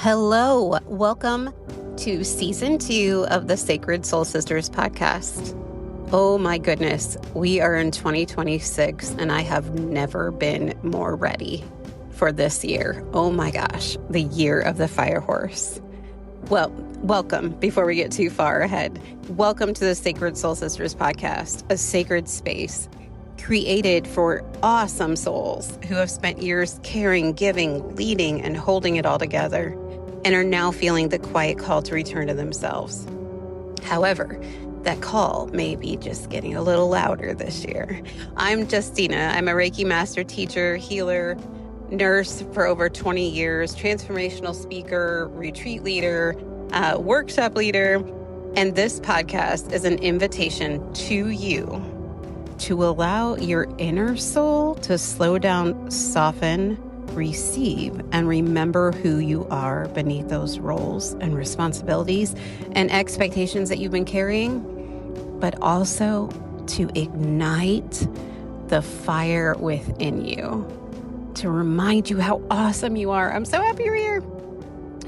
Hello, welcome to season 2 of the Sacred Soul Sisters podcast. Oh my goodness, we are in 2026 and I have never been more ready for this year. Oh my gosh, the year of the fire horse. Well, welcome before we get too far ahead. Welcome to the Sacred Soul Sisters podcast, a sacred space created for awesome souls who have spent years caring, giving, leading, and holding it all together, and are now feeling the quiet call to return to themselves. However, that call may be just getting a little louder this year. I'm Justina. I'm a Reiki master teacher, healer, nurse for over 20 years, transformational speaker, retreat leader, workshop leader, and this podcast is an invitation to you to allow your inner soul to slow down, soften, receive, and remember who you are beneath those roles and responsibilities and expectations that you've been carrying, but also to ignite the fire within you, to remind you how awesome you are. I'm so happy you're here.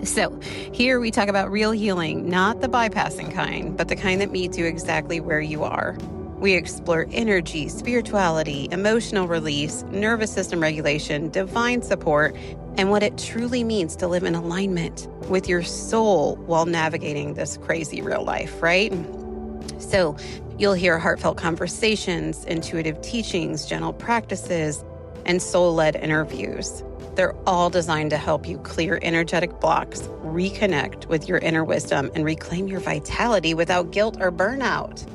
So here we talk about real healing, not the bypassing kind, but the kind that meets you exactly where you are. We explore energy, spirituality, emotional release, nervous system regulation, divine support, and what it truly means to live in alignment with your soul while navigating this crazy real life, right? So you'll hear heartfelt conversations, intuitive teachings, gentle practices, and soul-led interviews. They're all designed to help you clear energetic blocks, reconnect with your inner wisdom, and reclaim your vitality without guilt or burnout.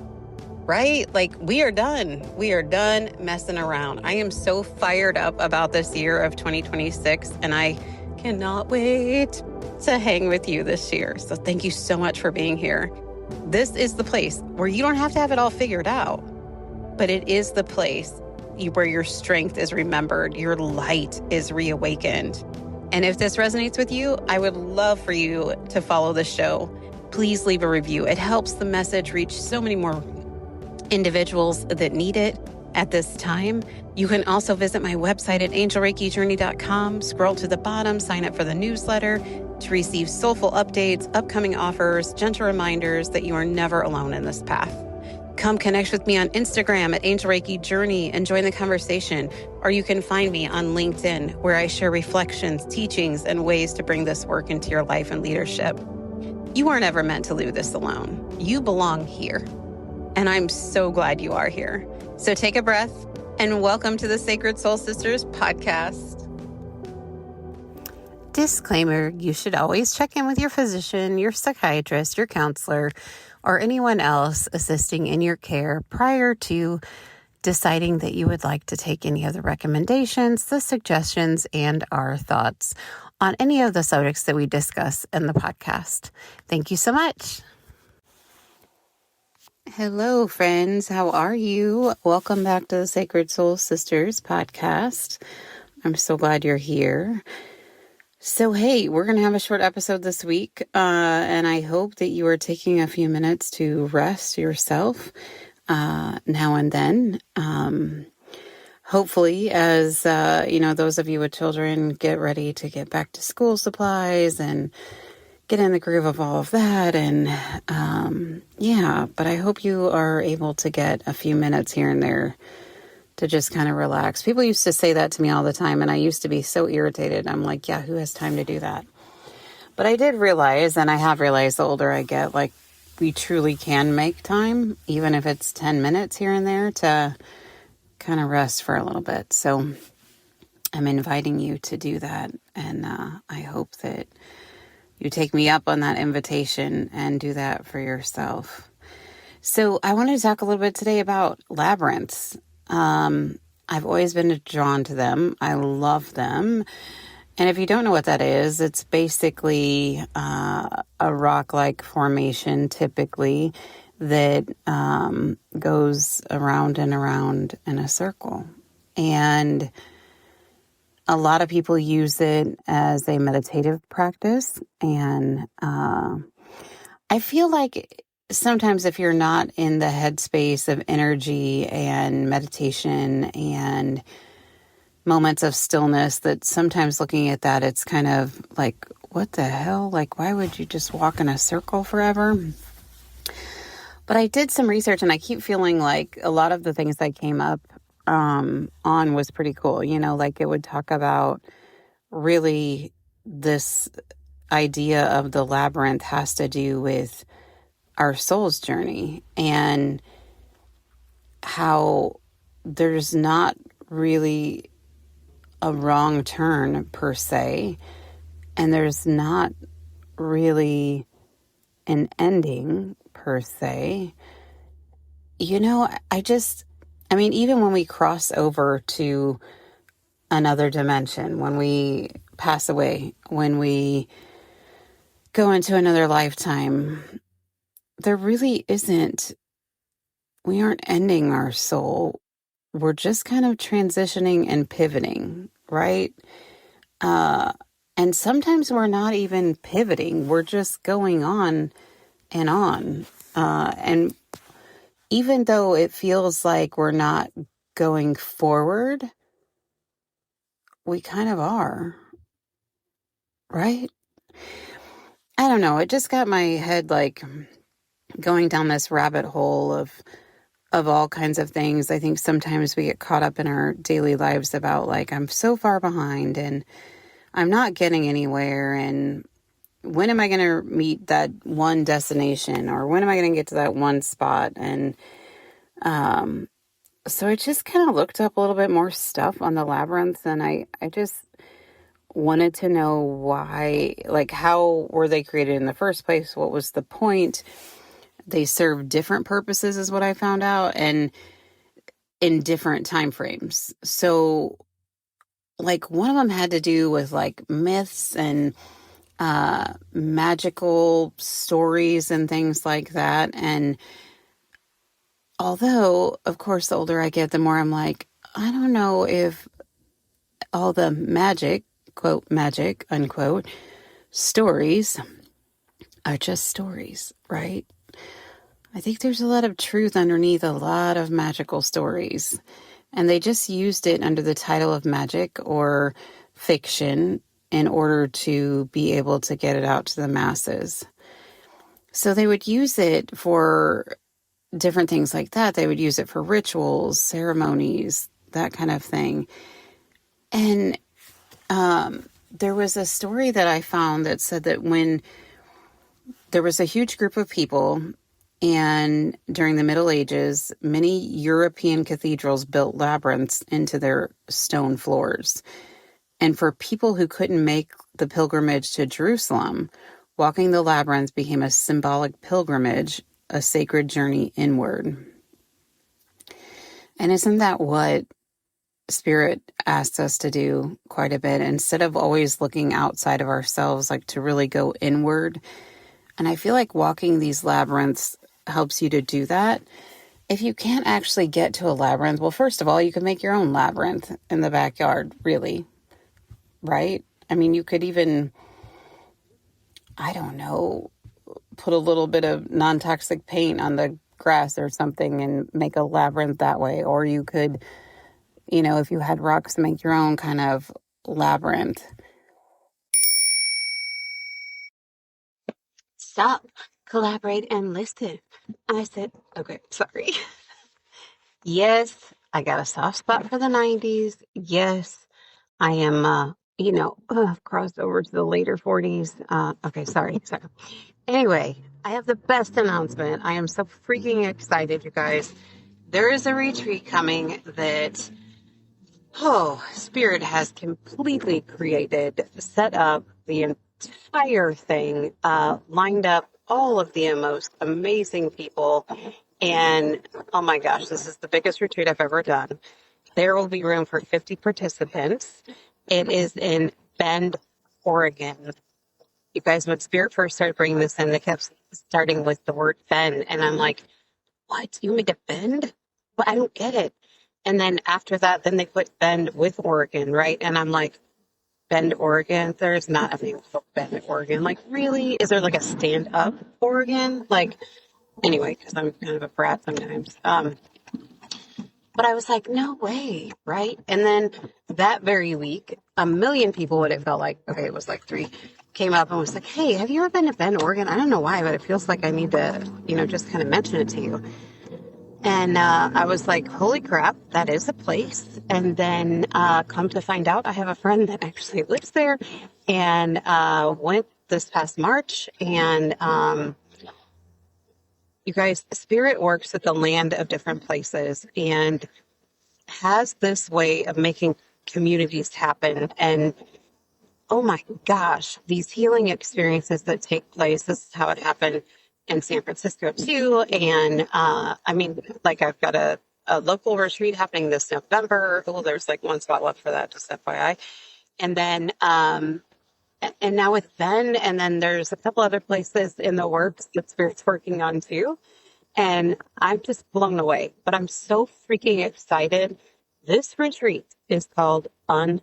Right? Like we are done. We are done messing around. I am so fired up about this year of 2026 and I cannot wait to hang with you this year. So thank you so much for being here. This is the place where you don't have to have it all figured out, but it is the place where your strength is remembered, your light is reawakened. And if this resonates with you, I would love for you to follow the show. Please leave a review. It helps the message reach so many more individuals that need it at this time. You can also visit my website at angelreikijourney.com, scroll to the bottom, sign up for the newsletter to receive soulful updates, upcoming offers, gentle reminders that you are never alone in this path. Come connect with me on Instagram at Angel Reiki Journey and join the conversation, or you can find me on LinkedIn where I share reflections, teachings, and ways to bring this work into your life and leadership. You weren't ever meant to do this alone. You belong here. And I'm so glad you are here. So take a breath and welcome to the Sacred Soul Sisters podcast. Disclaimer, you should always check in with your physician, your psychiatrist, your counselor, or anyone else assisting in your care prior to deciding that you would like to take any of the recommendations, the suggestions, and our thoughts on any of the subjects that we discuss in the podcast. Thank you so much. Hello, friends. How are you? Welcome back to the Sacred Soul Sisters podcast. I'm so glad you're here. So, hey, we're going to have a short episode this week, and I hope that you are taking a few minutes to rest yourself now and then. Hopefully, as those of you with children get ready to get back to school supplies and get in the groove of all of that. And but I hope you are able to get a few minutes here and there to just kind of relax. People used to say that to me all the time, and I used to be so irritated. I'm like, yeah, who has time to do that? But I did realize, and I have realized the older I get, like we truly can make time, even if it's 10 minutes here and there, to kind of rest for a little bit. So I'm inviting you to do that, and I hope that you take me up on that invitation and do that for yourself. So I wanted to talk a little bit today about labyrinths. I've always been drawn to them. I love them. And if you don't know what that is, it's basically a rock-like formation, typically, that goes around and around in a circle. And a lot of people use it as a meditative practice. And I feel like sometimes if you're not in the headspace of energy and meditation and moments of stillness, that sometimes looking at that, it's kind of like, what the hell? Like, why would you just walk in a circle forever? But I did some research, and I keep feeling like a lot of the things that came up on was pretty cool. Like it would talk about really this idea of the labyrinth has to do with our soul's journey and how there's not really a wrong turn per se, and there's not really an ending per se. Even when we cross over to another dimension, when we pass away, when we go into another lifetime, there really isn't, we aren't ending our soul. We're just kind of transitioning and pivoting, right? And sometimes we're not even pivoting. We're just going on and on. And even though it feels like we're not going forward, we kind of are, right? I don't know. It just got my head like going down this rabbit hole of all kinds of things. I think sometimes we get caught up in our daily lives about like, I'm so far behind and I'm not getting anywhere. And when am I going to meet that one destination, or when am I going to get to that one spot? And so I just kind of looked up a little bit more stuff on the labyrinths, and I just wanted to know why, like, how were they created in the first place? What was the point? They serve different purposes is what I found out, and in different time frames. So like one of them had to do with like myths and magical stories and things like that. And although, of course, the older I get, the more I'm like, I don't know if all the magic, quote, magic, unquote, stories are just stories, right? I think there's a lot of truth underneath a lot of magical stories. And they just used it under the title of magic or fiction in order to be able to get it out to the masses. So they would use it for different things like that. They would use it for rituals, ceremonies, that kind of thing. And there was a story that I found that said that when there was a huge group of people, and during the Middle Ages, many European cathedrals built labyrinths into their stone floors. And for people who couldn't make the pilgrimage to Jerusalem, walking the labyrinth became a symbolic pilgrimage, a sacred journey inward. And isn't that what Spirit asks us to do quite a bit? Instead of always looking outside of ourselves, like to really go inward. And I feel like walking these labyrinths helps you to do that. If you can't actually get to a labyrinth, well, first of all, you can make your own labyrinth in the backyard, really, right? I mean, you could even, I don't know, put a little bit of non-toxic paint on the grass or something and make a labyrinth that way. Or you could, if you had rocks, make your own kind of labyrinth. Stop, collaborate, and listen. I said, okay, sorry. Yes, I got a soft spot for the 90s. Yes, I am, crossed over to the later 40s. Okay, sorry. Anyway, I have the best announcement. I am so freaking excited, you guys. There is a retreat coming that, Spirit has completely created, set up the entire thing, lined up all of the most amazing people. And oh my gosh, this is the biggest retreat I've ever done. There will be room for 50 participants. It is in Bend, Oregon. You guys, when Spirit first started bringing this in, they kept starting with the word bend. And I'm like, what? You want me to bend? But I don't get it. And then after that, then they put Bend with Oregon, right? And I'm like, Bend, Oregon? There's not a thing called Bend, Oregon. Like, really? Is there like a stand-up Oregon? Like, anyway, because I'm kind of a brat sometimes. But I was like, no way, right? And then that very week, 1 million people, what it felt like, okay, it was like 3, came up and was like, hey, have you ever been to Bend, Oregon? I don't know why, but it feels like I need to, just kind of mention it to you. And I was like, holy crap, that is a place. And then come to find out, I have a friend that actually lives there and went this past March. And you guys, Spirit works at the land of different places and has this way of making communities happen. And oh my gosh, these healing experiences that take place. This is how it happened in San Francisco too. And like I've got a local retreat happening this November. Oh, there's like one spot left for that, just FYI. And then, and now with Ben, and then there's a couple other places in the works that Spirit's working on too. And I'm just blown away, but I'm so freaking excited. This retreat is called Unbound.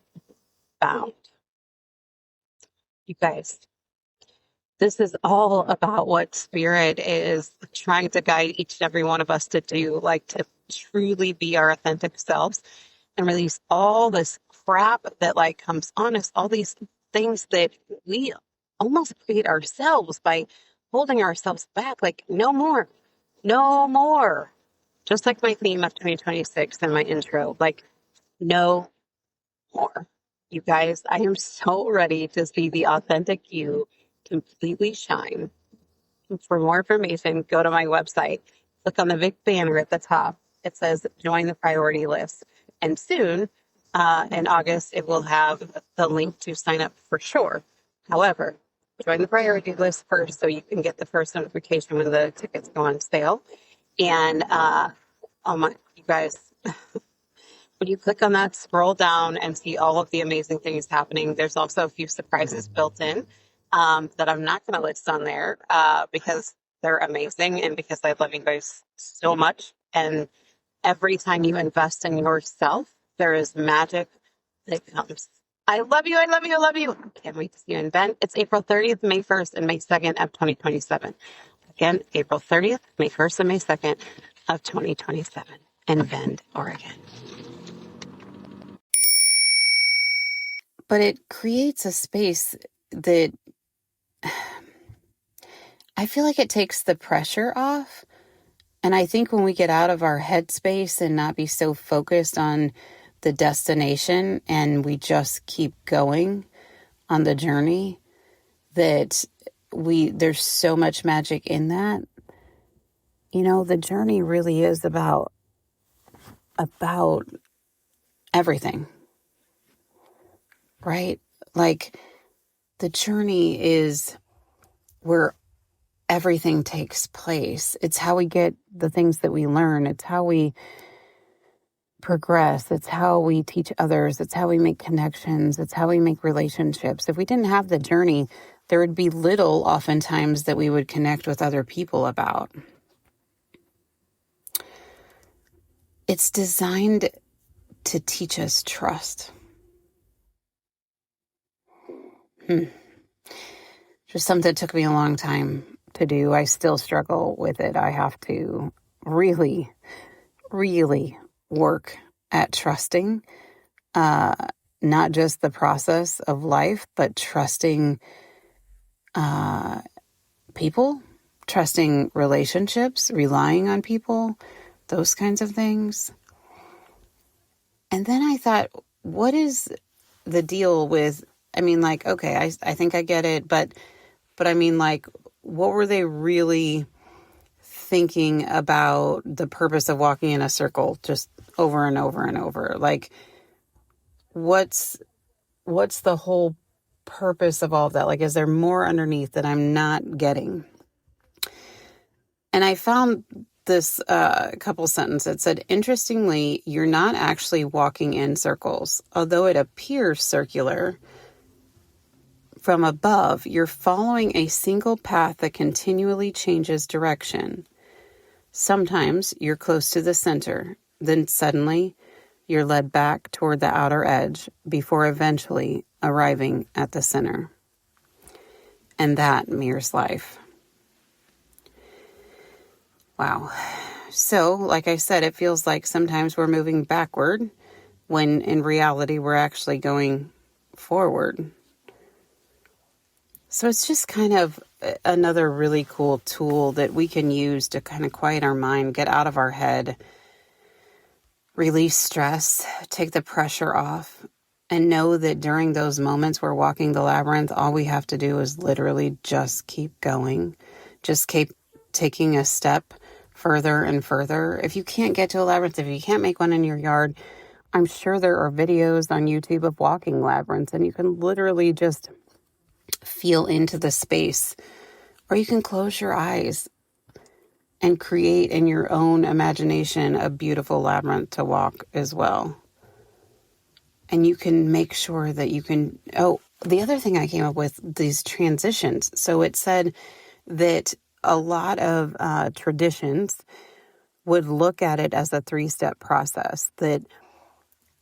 You guys, this is all about what Spirit is trying to guide each and every one of us to do, like to truly be our authentic selves and release all this crap that like comes on us, all these things that we almost create ourselves by holding ourselves back. Like, no more, no more. Just like my theme of 2026 and my intro, like, no more. You guys, I am so ready to see the authentic you completely shine. For more information, go to my website. Click on the big banner at the top. It says join the priority list. And soon, in August, it will have the link to sign up for sure. However, join the priority list first so you can get the first notification when the tickets go on sale. And, you guys, when you click on that, scroll down and see all of the amazing things happening. There's also a few surprises built in that I'm not going to list on there because they're amazing and because I love you guys so much. And every time you invest in yourself, there is magic that comes. I love you. I love you. I love you. Can't wait to see you in Bend. It's April 30th, May 1st, and May 2nd of 2027. Again, April 30th, May 1st, and May 2nd of 2027 in Bend, Oregon. But it creates a space that I feel like it takes the pressure off. And I think when we get out of our headspace and not be so focused on the destination and we just keep going on the journey, that there's so much magic in that. The journey really is about everything. Right? Like the journey is where everything takes place. It's how we get the things that we learn. It's how we progress. It's how we teach others. It's how we make connections. It's how we make relationships. If we didn't have the journey, there would be little oftentimes that we would connect with other people about. It's designed to teach us trust. Just something that took me a long time to do. I still struggle with it. I have to really, really work at trusting, not just the process of life, but trusting people, trusting relationships, relying on people, those kinds of things. And then I thought, what is the deal with, okay, I think I get it, but what were they really thinking about the purpose of walking in a circle just over and over and over? Like, what's the whole purpose of all of that? Like, is there more underneath that I'm not getting? And I found this couple sentences. It said, interestingly, you're not actually walking in circles. Although it appears circular from above, you're following a single path that continually changes direction. Sometimes you're close to the center, then suddenly you're led back toward the outer edge before eventually arriving at the center. And that mirrors life. Wow. So, like I said, it feels like sometimes we're moving backward when in reality we're actually going forward. So it's just kind of another really cool tool that we can use to kind of quiet our mind, get out of our head, release stress, take the pressure off, and know that during those moments we're walking the labyrinth, all we have to do is literally just keep going. Just keep taking a step further and further. If you can't get to a labyrinth, if you can't make one in your yard, I'm sure there are videos on YouTube of walking labyrinths, and you can literally just feel into the space. Or you can close your eyes and create in your own imagination a beautiful labyrinth to walk as well. And you can make sure that you can... Oh, the other thing I came up with, these transitions. So it said that a lot of traditions would look at it as a 3-step process, that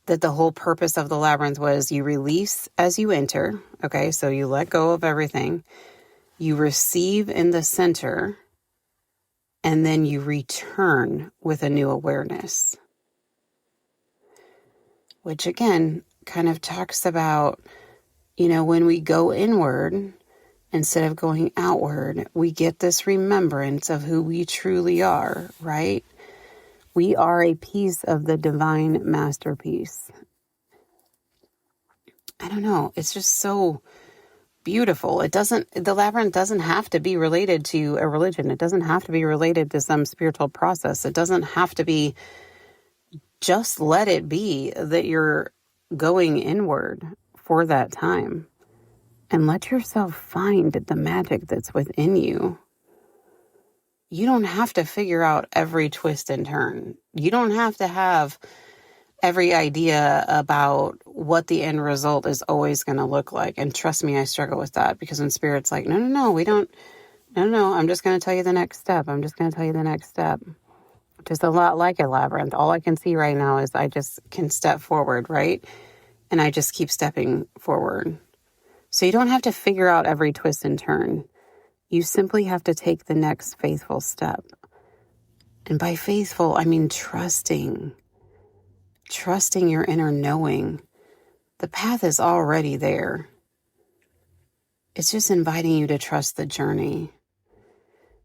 the whole purpose of the labyrinth was you release as you enter. Okay, so you let go of everything. You receive in the center, and then you return with a new awareness. Which again, kind of talks about, when we go inward, instead of going outward, we get this remembrance of who we truly are, right? We are a piece of the divine masterpiece. I don't know. It's just so beautiful. The labyrinth doesn't have to be related to a religion. It doesn't have to be related to some spiritual process. It doesn't have to be, just let it be that you're going inward for that time, and let yourself find the magic that's within you. You don't have to figure out every twist and turn. You don't have to have every idea about what the end result is always going to look like. And trust me, I struggle with that, because when Spirit's like, no, we don't, no, I'm just going to tell you the next step. I'm just going to tell you the next step. Just a lot like a labyrinth. All I can see right now is I just can step forward, right? And I just keep stepping forward. So you don't have to figure out every twist and turn. You simply have to take the next faithful step. And by faithful, I mean trusting your inner knowing. The path is already there. It's just inviting you to trust the journey.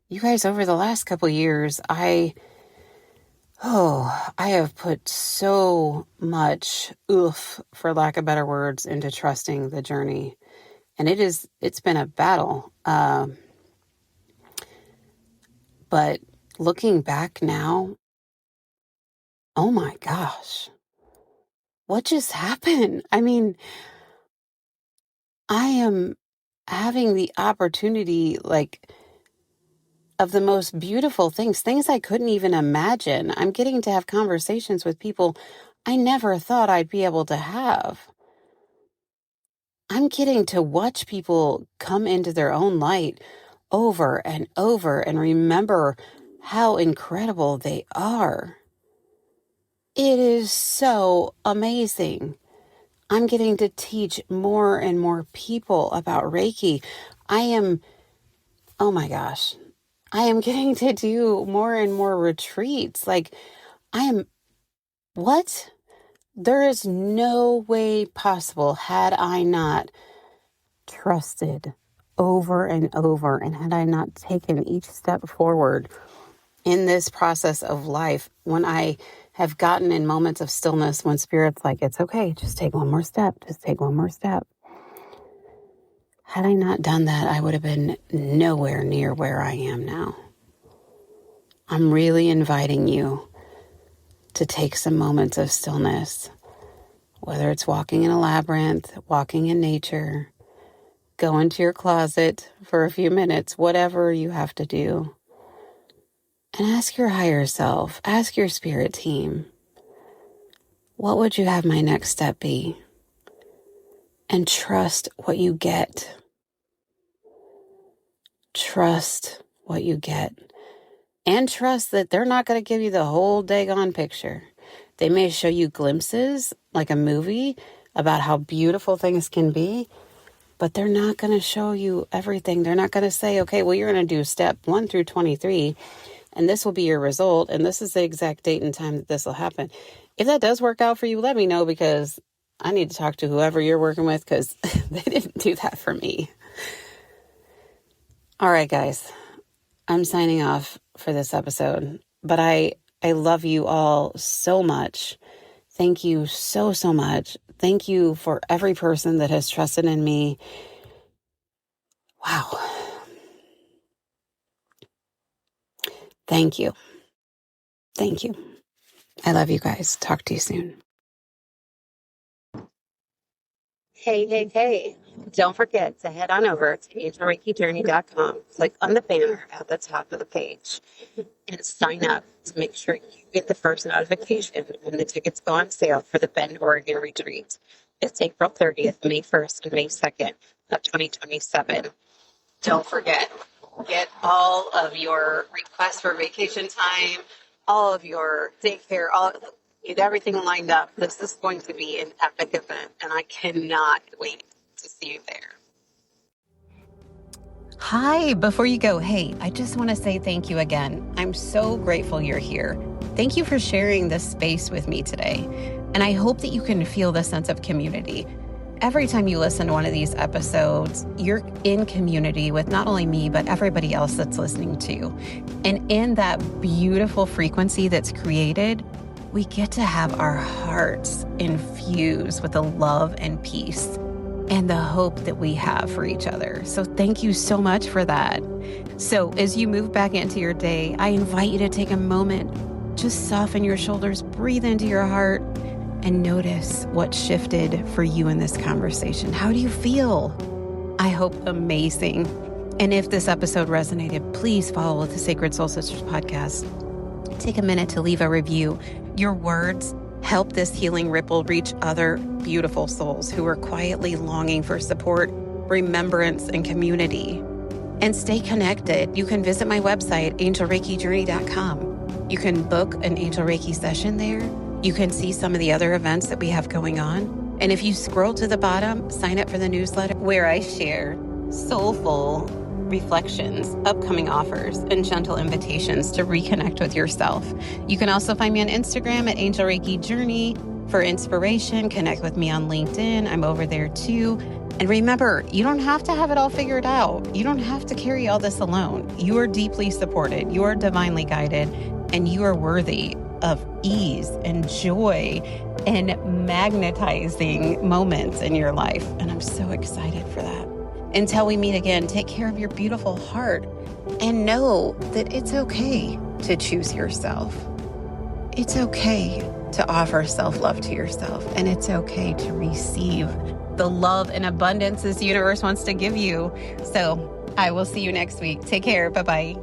You guys, over the last couple years, I have put so much oof, for lack of better words, into trusting the journey. And it's been a battle. But looking back now, oh my gosh, what just happened? I mean, I am having the opportunity, of the most beautiful things I couldn't even imagine. I'm getting to have conversations with people I never thought I'd be able to have. I'm getting to watch people come into their own light over and over and remember how incredible they are. It is so amazing. I'm getting to teach more and more people about Reiki. Oh my gosh, I am getting to do more and more retreats. What? There is no way possible, had I not trusted over and over, and had I not taken each step forward in this process of life, when I have gotten in moments of stillness, when Spirit's like, it's okay, just take one more step, just take one more step. Had I not done that, I would have been nowhere near where I am now. I'm really inviting you to take some moments of stillness, whether it's walking in a labyrinth, walking in nature, go into your closet for a few minutes, whatever you have to do. And ask your higher self, ask your spirit team, what would you have my next step be? And trust what you get. Trust what you get. And trust that they're not going to give you the whole daggone picture. They may show you glimpses, like a movie, about how beautiful things can be, but they're not going to show you everything. They're not going to say, okay, well, you're going to do step 1 through 23, and this will be your result, and this is the exact date and time that this will happen. If that does work out for you, let me know, because I need to talk to whoever you're working with, because they didn't do that for me. All right, guys, I'm signing off for this episode, but I love you all so much. Thank you so much. Thank you for every person that has trusted in me. Wow. Thank you. Thank you. I love you guys. Talk to you soon. Hey. Don't forget to head on over to angelreikijourney.com. Click on the banner at the top of the page and sign up to make sure you get the first notification when the tickets go on sale for the Bend, Oregon retreat. It's April 30th, May 1st, and May 2nd of 2027. Don't forget, get all of your requests for vacation time, all of your daycare, get everything lined up. This is going to be an epic event, and I cannot wait to see you there. Hi, before you go, hey, I just want to say thank you again. I'm so grateful you're here. Thank you for sharing this space with me today. And I hope that you can feel the sense of community. Every time you listen to one of these episodes, you're in community with not only me, but everybody else that's listening too. And in that beautiful frequency that's created, we get to have our hearts infused with the love and peace and the hope that we have for each other. So thank you so much for that. So as you move back into your day, I invite you to take a moment, just soften your shoulders, breathe into your heart, and notice what shifted for you in this conversation. How do you feel? I hope amazing. And if this episode resonated, please follow the Sacred Soul Sisters podcast. Take a minute to leave a review. Your words help this healing ripple reach other beautiful souls who are quietly longing for support, remembrance, and community. And stay connected. You can visit my website, angelreikijourney.com. You can book an Angel Reiki session there. You can see some of the other events that we have going on. And if you scroll to the bottom, sign up for the newsletter where I share soulful reflections, upcoming offers, and gentle invitations to reconnect with yourself. You can also find me on Instagram at Angel Reiki Journey for inspiration. Connect with me on LinkedIn. I'm over there too. And remember, you don't have to have it all figured out. You don't have to carry all this alone. You are deeply supported. You are divinely guided, and you are worthy of ease and joy and magnetizing moments in your life. And I'm so excited for that. Until we meet again, take care of your beautiful heart and know that it's okay to choose yourself. It's okay to offer self-love to yourself, and it's okay to receive the love and abundance this universe wants to give you. So I will see you next week. Take care. Bye-bye.